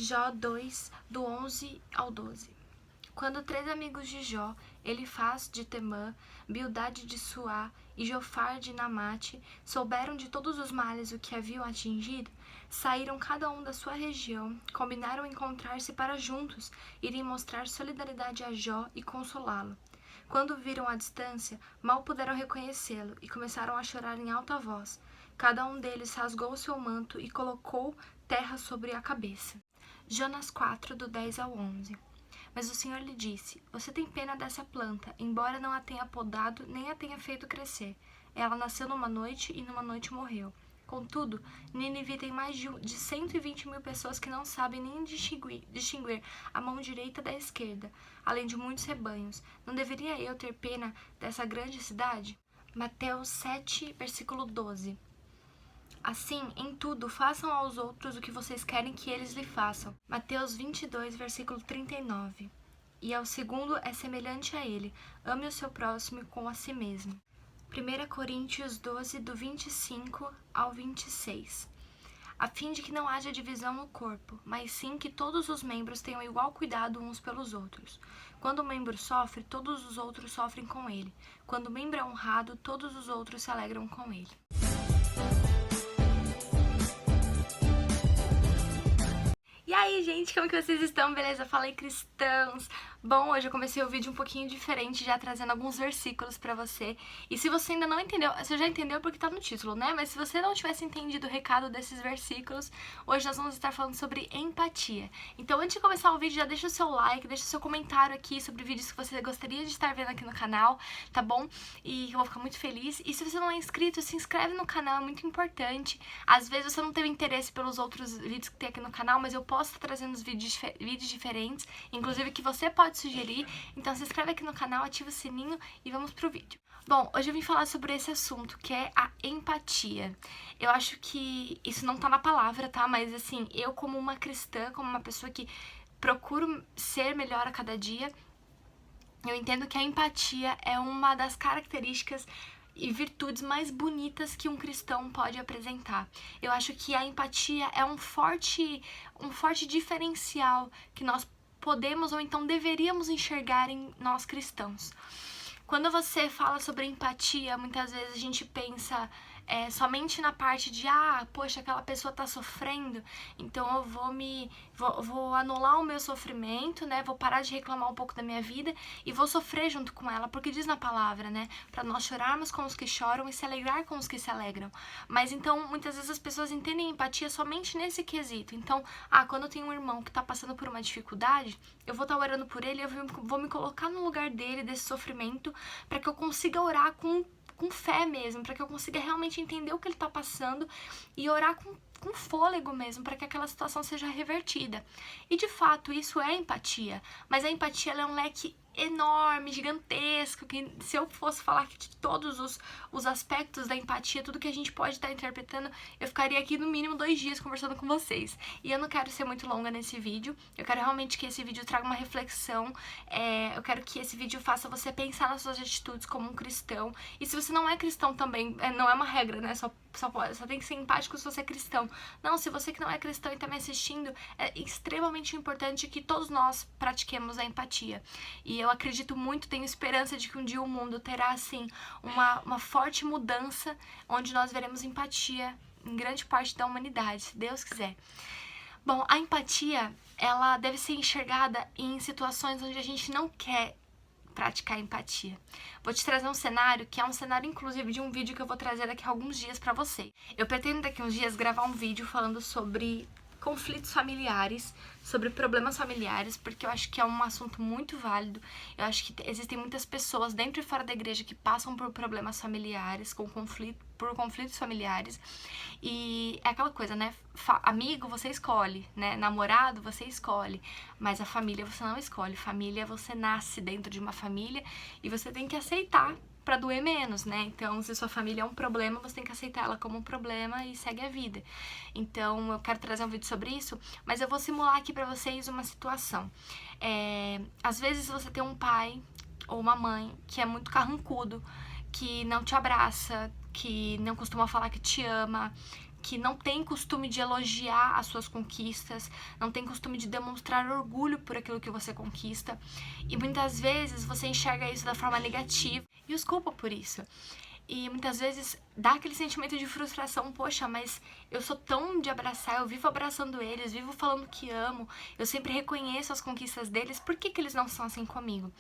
Jó 2, do 11 ao 12. Quando 3 amigos de Jó, Elifaz de Temã, Bildade de Suá e Jofar de Namate, souberam de todos os males o que haviam atingido, saíram cada um da sua região, combinaram encontrar-se para juntos irem mostrar solidariedade a Jó e consolá-lo. Quando o viram à distância, mal puderam reconhecê-lo e começaram a chorar em alta voz. Cada um deles rasgou o seu manto e colocou terra sobre a cabeça. Jonas 4, do 10 ao 11. Mas o Senhor lhe disse: Você tem pena dessa planta, embora não a tenha podado nem a tenha feito crescer. Ela nasceu numa noite e numa noite morreu. Contudo, Nínive tem mais de 120 mil pessoas que não sabem nem distinguir a mão direita da esquerda, além de muitos rebanhos. Não deveria eu ter pena dessa grande cidade? Mateus 7, versículo 12. Assim, em tudo, façam aos outros o que vocês querem que eles lhe façam. Mateus 22, versículo 39. E ao segundo é semelhante a ele: ame o seu próximo como a si mesmo. 1 Coríntios 12, do 25 ao 26. A fim de que não haja divisão no corpo, mas sim que todos os membros tenham igual cuidado uns pelos outros. Quando o membro sofre, todos os outros sofrem com ele. Quando o membro é honrado, todos os outros se alegram com ele. E aí, gente, como que vocês estão? Beleza? Fala aí, cristãos! Bom, hoje eu comecei o vídeo um pouquinho diferente, já trazendo alguns versículos pra você. E se você ainda não entendeu, você já entendeu porque tá no título, né? Mas se você não tivesse entendido o recado desses versículos, hoje nós vamos estar falando sobre empatia. Então, antes de começar o vídeo, já deixa o seu like, deixa o seu comentário aqui sobre vídeos que você gostaria de estar vendo aqui no canal, tá bom? E eu vou ficar muito feliz. E se você não é inscrito, se inscreve no canal, é muito importante. Às vezes você não tem interesse pelos outros vídeos que tem aqui no canal, mas eu posso estar trazendo os vídeos diferentes, inclusive que você pode sugerir. Então se inscreve aqui no canal, ativa o sininho e vamos pro vídeo. Bom, hoje eu vim falar sobre esse assunto, que é a empatia. Eu acho que isso não tá na palavra, tá? Mas assim, eu como uma cristã, como uma pessoa que procuro ser melhor a cada dia, eu entendo que a empatia é uma das características e virtudes mais bonitas que um cristão pode apresentar. Eu acho que a empatia é um forte diferencial que nós podemos ou então deveríamos enxergar em nós cristãos. Quando você fala sobre empatia, muitas vezes a gente pensa somente na parte de poxa, aquela pessoa tá sofrendo, então eu vou anular o meu sofrimento, né? Vou parar de reclamar um pouco da minha vida e vou sofrer junto com ela, porque diz na palavra, né? Pra nós chorarmos com os que choram e se alegrar com os que se alegram. Mas então, muitas vezes as pessoas entendem empatia somente nesse quesito. Então, quando eu tenho um irmão que tá passando por uma dificuldade, eu vou estar orando por ele, eu vou me colocar no lugar dele, desse sofrimento, para que eu consiga orar com fé mesmo, para que eu consiga realmente entender o que ele tá passando e orar com fôlego mesmo, para que aquela situação seja revertida. E de fato, isso é empatia, mas a empatia ela é um leque enorme, gigantesco, que se eu fosse falar de todos os aspectos da empatia, tudo que a gente pode estar interpretando, eu ficaria aqui no mínimo 2 dias conversando com vocês. E eu não quero ser muito longa nesse vídeo, eu quero realmente que esse vídeo traga uma reflexão, eu quero que esse vídeo faça você pensar nas suas atitudes como um cristão. E se você não é cristão também, não é uma regra, né? Só tem que ser empático se você é cristão. Não, se você que não é cristão e tá me assistindo, é extremamente importante que todos nós pratiquemos a empatia. E eu acredito muito, tenho esperança de que um dia o mundo terá, assim, uma forte mudança, onde nós veremos empatia em grande parte da humanidade, se Deus quiser. Bom, a empatia, ela deve ser enxergada em situações onde a gente não quer praticar empatia. Vou te trazer um cenário que é um cenário, inclusive, de um vídeo que eu vou trazer daqui a alguns dias pra você. Eu pretendo daqui a uns dias gravar um vídeo falando sobre conflitos familiares, sobre problemas familiares, porque eu acho que é um assunto muito válido. Eu acho que existem muitas pessoas dentro e fora da igreja que passam por problemas familiares, por conflitos familiares, e é aquela coisa, né? Amigo você escolhe, né? Namorado você escolhe, mas a família você não escolhe. Família você nasce dentro de uma família e você tem que aceitar pra doer menos, né? Então, se sua família é um problema, você tem que aceitar ela como um problema e segue a vida. Então, eu quero trazer um vídeo sobre isso, mas eu vou simular aqui pra vocês uma situação. Às vezes você tem um pai ou uma mãe que é muito carrancudo, que não te abraça, que não costuma falar que te ama, que não tem costume de elogiar as suas conquistas, não tem costume de demonstrar orgulho por aquilo que você conquista. E muitas vezes você enxerga isso da forma negativa e os culpa por isso. E muitas vezes dá aquele sentimento de frustração, poxa, mas eu sou tão de abraçar, eu vivo abraçando eles, vivo falando que amo, eu sempre reconheço as conquistas deles, por que eles não são assim comigo?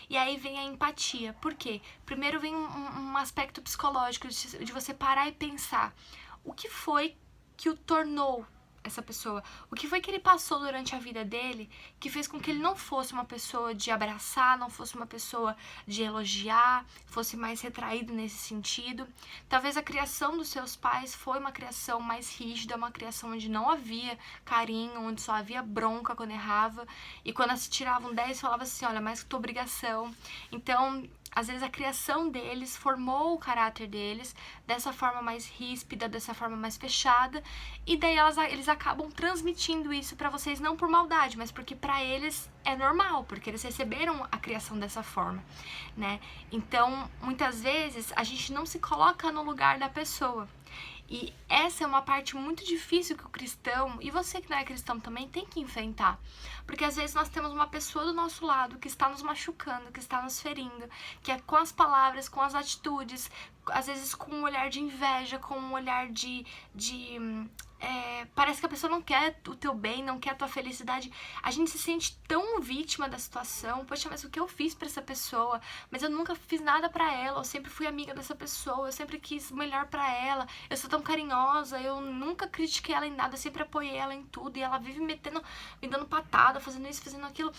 E aí vem a empatia, por quê? Primeiro vem um aspecto psicológico de você parar e pensar, o que foi que o tornou essa pessoa? O que foi que ele passou durante a vida dele que fez com que ele não fosse uma pessoa de abraçar, não fosse uma pessoa de elogiar, fosse mais retraído nesse sentido? Talvez a criação dos seus pais foi uma criação mais rígida, uma criação onde não havia carinho, onde só havia bronca quando errava, e quando se tiravam 10 falava assim, olha, mais que tua obrigação. Então, às vezes a criação deles formou o caráter deles dessa forma mais ríspida, dessa forma mais fechada, e daí eles acabam transmitindo isso pra vocês não por maldade, mas porque pra eles é normal, porque eles receberam a criação dessa forma, né? Então, muitas vezes a gente não se coloca no lugar da pessoa. E essa é uma parte muito difícil que o cristão, e você que não é cristão também, tem que enfrentar. Porque às vezes nós temos uma pessoa do nosso lado que está nos machucando, que está nos ferindo, que é com as palavras, com as atitudes, às vezes com um olhar de inveja, com um olhar parece que a pessoa não quer o teu bem, não quer a tua felicidade. A gente se sente tão vítima da situação. Poxa, mas o que eu fiz pra essa pessoa? Mas eu nunca fiz nada pra ela. Eu sempre fui amiga dessa pessoa. Eu sempre quis o melhor pra ela. Eu sou tão carinhosa. Eu nunca critiquei ela em nada. Eu sempre apoiei ela em tudo. E ela vive me dando patada, fazendo isso, fazendo aquilo.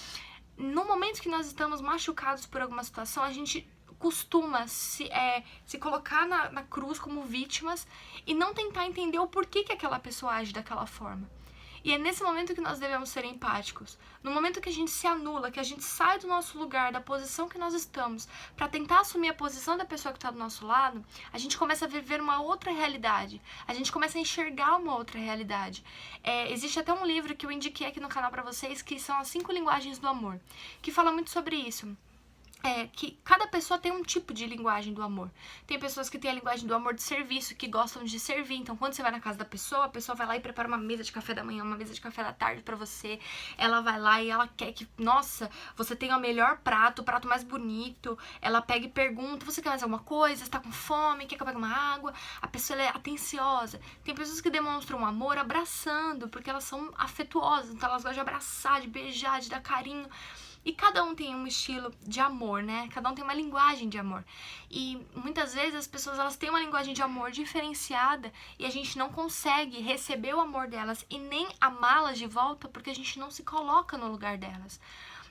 No momento que nós estamos machucados por alguma situação, a gente costuma se colocar na cruz como vítimas e não tentar entender o porquê que aquela pessoa age daquela forma. E é nesse momento que nós devemos ser empáticos. No momento que a gente se anula, que a gente sai do nosso lugar, da posição que nós estamos, para tentar assumir a posição da pessoa que está do nosso lado, a gente começa a viver uma outra realidade. A gente começa a enxergar uma outra realidade. Existe até um livro que eu indiquei aqui no canal para vocês, que são as 5 linguagens do amor, que fala muito sobre isso. Que cada pessoa tem um tipo de linguagem do amor. Tem pessoas que têm a linguagem do amor de serviço, que gostam de servir. Então, quando você vai na casa da pessoa, a pessoa vai lá e prepara uma mesa de café da manhã, uma mesa de café da tarde pra você. Ela vai lá e ela quer que, nossa, você tenha o melhor prato, o prato mais bonito. Ela pega e pergunta, você quer mais alguma coisa? Você tá com fome? Quer que eu pegue uma água? A pessoa ela é atenciosa. Tem pessoas que demonstram amor abraçando, porque elas são afetuosas. Então, elas gostam de abraçar, de beijar, de dar carinho. E cada um tem um estilo de amor, né? Cada um tem uma linguagem de amor. E muitas vezes as pessoas elas têm uma linguagem de amor diferenciada e a gente não consegue receber o amor delas e nem amá-las de volta porque a gente não se coloca no lugar delas.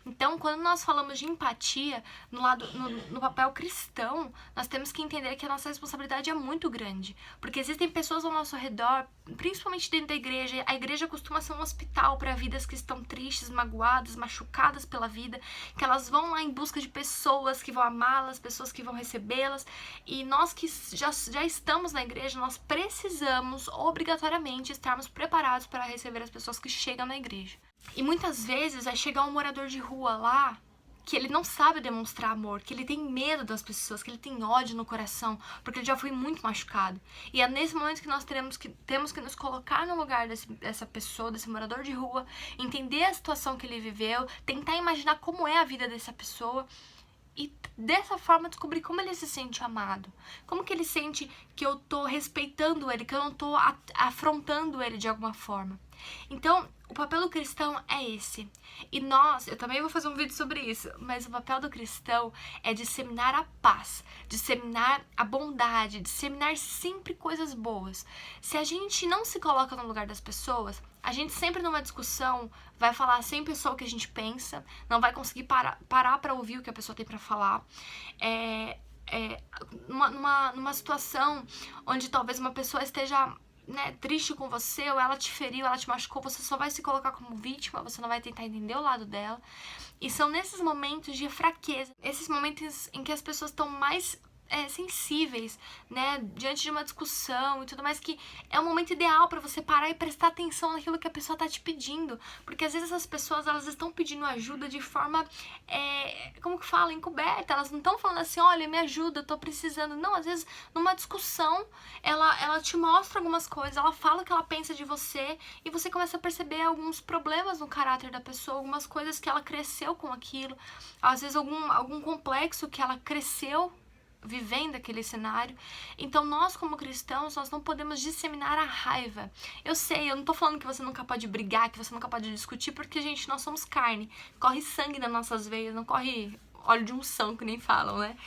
Então, quando nós falamos de empatia no papel cristão, nós temos que entender que a nossa responsabilidade é muito grande. Porque existem pessoas ao nosso redor, principalmente dentro da igreja. A igreja costuma ser um hospital para vidas que estão tristes, magoadas, machucadas pela vida, que elas vão lá em busca de pessoas que vão amá-las, pessoas que vão recebê-las. E nós que já estamos na igreja, nós precisamos obrigatoriamente estarmos preparados para receber as pessoas que chegam na igreja. E muitas vezes vai chegar um morador de rua lá que ele não sabe demonstrar amor, que ele tem medo das pessoas, que ele tem ódio no coração, porque ele já foi muito machucado. E é nesse momento que nós temos que nos colocar no lugar dessa pessoa, desse morador de rua, entender a situação que ele viveu, tentar imaginar como é a vida dessa pessoa e dessa forma descobrir como ele se sente amado. Como que ele sente que eu tô respeitando ele, que eu não tô afrontando ele de alguma forma. Então, o papel do cristão é esse. E eu também vou fazer um vídeo sobre isso, mas o papel do cristão é disseminar a paz, disseminar a bondade, disseminar sempre coisas boas. Se a gente não se coloca no lugar das pessoas, a gente sempre numa discussão vai falar sempre só o que a gente pensa, não vai conseguir parar pra ouvir o que a pessoa tem pra falar. Numa situação onde talvez uma pessoa esteja triste com você, ou ela te feriu, ela te machucou, você só vai se colocar como vítima, você não vai tentar entender o lado dela. E são nesses momentos de fraqueza, esses momentos em que as pessoas estão mais sensíveis, né, diante de uma discussão e tudo mais, que é o momento ideal para você parar e prestar atenção naquilo que a pessoa tá te pedindo, porque às vezes as pessoas, elas estão pedindo ajuda de forma, como que fala, encoberta, elas não estão falando assim, olha, me ajuda, eu tô precisando, não, às vezes numa discussão, ela te mostra algumas coisas, ela fala o que ela pensa de você, e você começa a perceber alguns problemas no caráter da pessoa, algumas coisas que ela cresceu com aquilo, às vezes algum complexo que ela cresceu vivendo aquele cenário. Então nós como cristãos, nós não podemos disseminar a raiva. Eu sei, eu não tô falando que você nunca pode brigar, que você nunca pode discutir, porque, gente, nós somos carne, corre sangue nas nossas veias, não corre óleo de unção, que nem falam, né?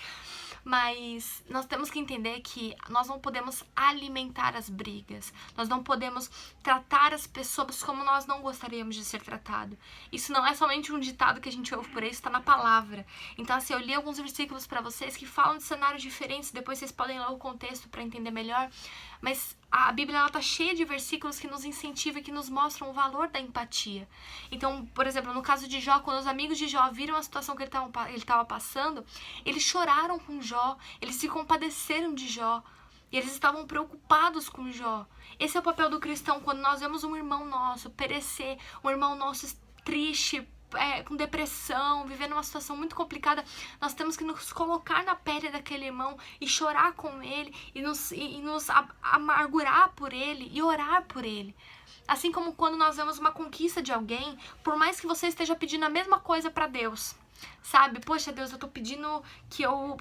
Mas nós temos que entender que nós não podemos alimentar as brigas, nós não podemos tratar as pessoas como nós não gostaríamos de ser tratado. Isso não é somente um ditado que a gente ouve por aí, está na palavra. Então, assim, eu li alguns versículos para vocês que falam de cenários diferentes, depois vocês podem ler o contexto para entender melhor, mas a Bíblia, ela tá cheia de versículos que nos incentivam e que nos mostram o valor da empatia. Então, por exemplo, no caso de Jó, quando os amigos de Jó viram a situação que ele estava passando, eles choraram com Jó, eles se compadeceram de Jó, e eles estavam preocupados com Jó. Esse é o papel do cristão, quando nós vemos um irmão nosso perecer, um irmão nosso triste, com depressão, vivendo uma situação muito complicada, nós temos que nos colocar na pele daquele irmão e chorar com ele e nos amargurar por ele e orar por ele. Assim como quando nós vemos uma conquista de alguém, por mais que você esteja pedindo a mesma coisa para Deus, sabe? Poxa, Deus, eu tô pedindo que eu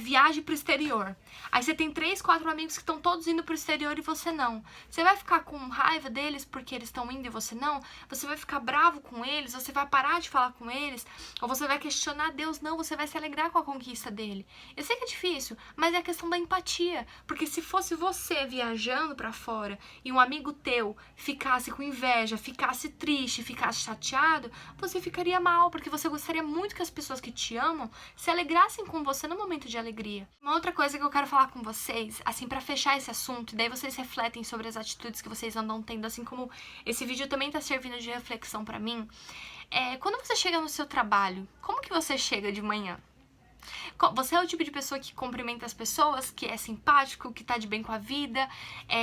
viaje pro exterior. Aí você tem 3, 4 amigos que estão todos indo pro exterior e você não. Você vai ficar com raiva deles porque eles estão indo e você não? Você vai ficar bravo com eles? Você vai parar de falar com eles? Ou você vai questionar Deus? Não, você vai se alegrar com a conquista dele. Eu sei que é difícil, mas é a questão da empatia. Porque se fosse você viajando pra fora e um amigo teu ficasse com inveja, ficasse triste, ficasse chateado, você ficaria mal, porque você gostaria muito que as pessoas que te amam se alegrassem com você no momento de alegria. Uma outra coisa que eu quero falar com vocês, assim, pra fechar esse assunto, e daí vocês refletem sobre as atitudes que vocês andam tendo, assim como esse vídeo também tá servindo de reflexão pra mim, quando você chega no seu trabalho, como que você chega de manhã? Você é o tipo de pessoa que cumprimenta as pessoas, que é simpático, que tá de bem com a vida?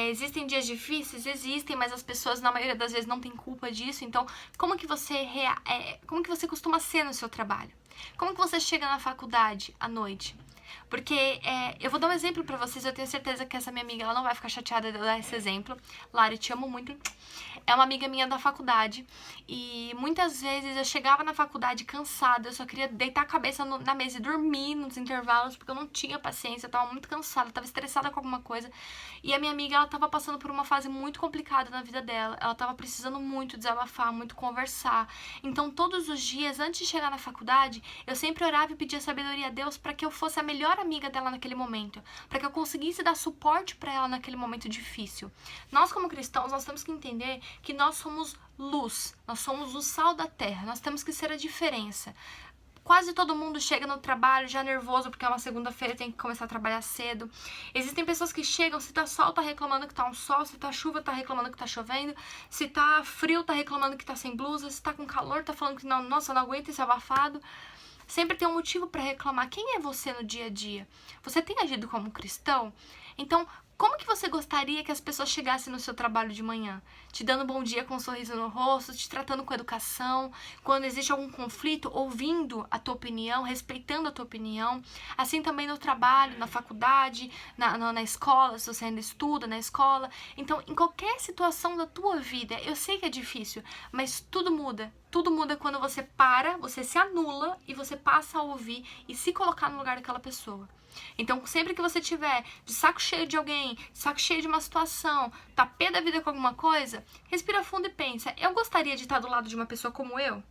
Existem dias difíceis? Existem, mas as pessoas, na maioria das vezes, não têm culpa disso. Então, como que você costuma ser no seu trabalho? Como que você chega na faculdade à noite? Porque eu vou dar um exemplo pra vocês, eu tenho certeza que essa minha amiga, ela não vai ficar chateada de eu dar esse exemplo. Lari, te amo muito. É uma amiga minha da faculdade e muitas vezes eu chegava na faculdade cansada, eu só queria deitar a cabeça na mesa e dormir nos intervalos, porque eu não tinha paciência, eu tava muito cansada, eu tava estressada com alguma coisa. E a minha amiga, ela tava passando por uma fase muito complicada na vida dela, ela tava precisando muito desabafar, muito conversar. Então todos os dias, antes de chegar na faculdade, eu sempre orava e pedia sabedoria a Deus para que eu fosse a melhor amiga dela naquele momento, para que eu conseguisse dar suporte para ela naquele momento difícil. Nós como cristãos, nós temos que entender que nós somos luz, nós somos o sal da terra, nós temos que ser a diferença. Quase todo mundo chega no trabalho já nervoso porque é uma segunda-feira e tem que começar a trabalhar cedo. Existem pessoas que chegam, se tá sol, tá reclamando que tá um sol, se tá chuva, tá reclamando que tá chovendo, se tá frio, tá reclamando que tá sem blusa, se tá com calor, tá falando que não, nossa, não aguento esse abafado. Sempre tem um motivo para reclamar. Quem é você no dia a dia? Você tem agido como cristão? Então, como que você gostaria que as pessoas chegassem no seu trabalho de manhã? Te dando bom dia com um sorriso no rosto, te tratando com educação, quando existe algum conflito, ouvindo a tua opinião, respeitando a tua opinião. Assim também no trabalho, na faculdade, na escola, se você ainda estuda na escola. Então, em qualquer situação da tua vida, eu sei que é difícil, mas tudo muda. Tudo muda quando você para, você se anula e você passa a ouvir e se colocar no lugar daquela pessoa. Então, sempre que você tiver de saco cheio de alguém, de saco cheio de uma situação, tá pé da vida com alguma coisa, respira fundo e pensa, eu gostaria de estar do lado de uma pessoa como eu?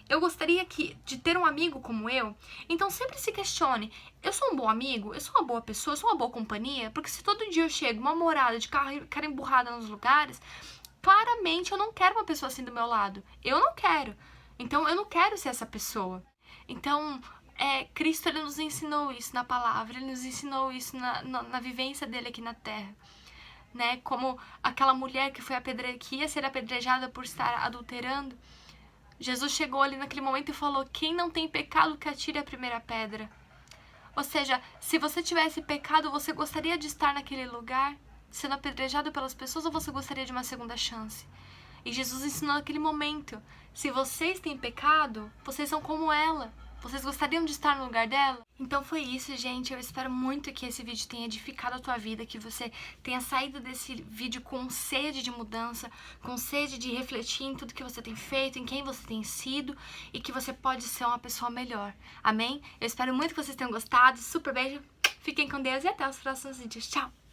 Eu gostaria de ter um amigo como eu? Então, sempre se questione, eu sou um bom amigo? Eu sou uma boa pessoa? Eu sou uma boa companhia? Porque se todo dia eu chego uma morada de cara emburrada nos lugares, claramente eu não quero uma pessoa assim do meu lado. Eu não quero. Então, eu não quero ser essa pessoa. Então, Cristo, ele nos ensinou isso na palavra, ele nos ensinou isso na vivência dele aqui na terra, né? Como aquela mulher que ia ser apedrejada por estar adulterando. Jesus chegou ali naquele momento e falou, quem não tem pecado que atire a primeira pedra. Ou seja, se você tivesse pecado, você gostaria de estar naquele lugar, sendo apedrejado pelas pessoas, ou você gostaria de uma segunda chance? E Jesus ensinou naquele momento, se vocês têm pecado, vocês são como ela. Vocês gostariam de estar no lugar dela? Então foi isso, gente. Eu espero muito que esse vídeo tenha edificado a tua vida, que você tenha saído desse vídeo com sede de mudança, com sede de refletir em tudo que você tem feito, em quem você tem sido e que você pode ser uma pessoa melhor. Amém? Eu espero muito que vocês tenham gostado. Super beijo. Fiquem com Deus e até os próximos vídeos. Tchau!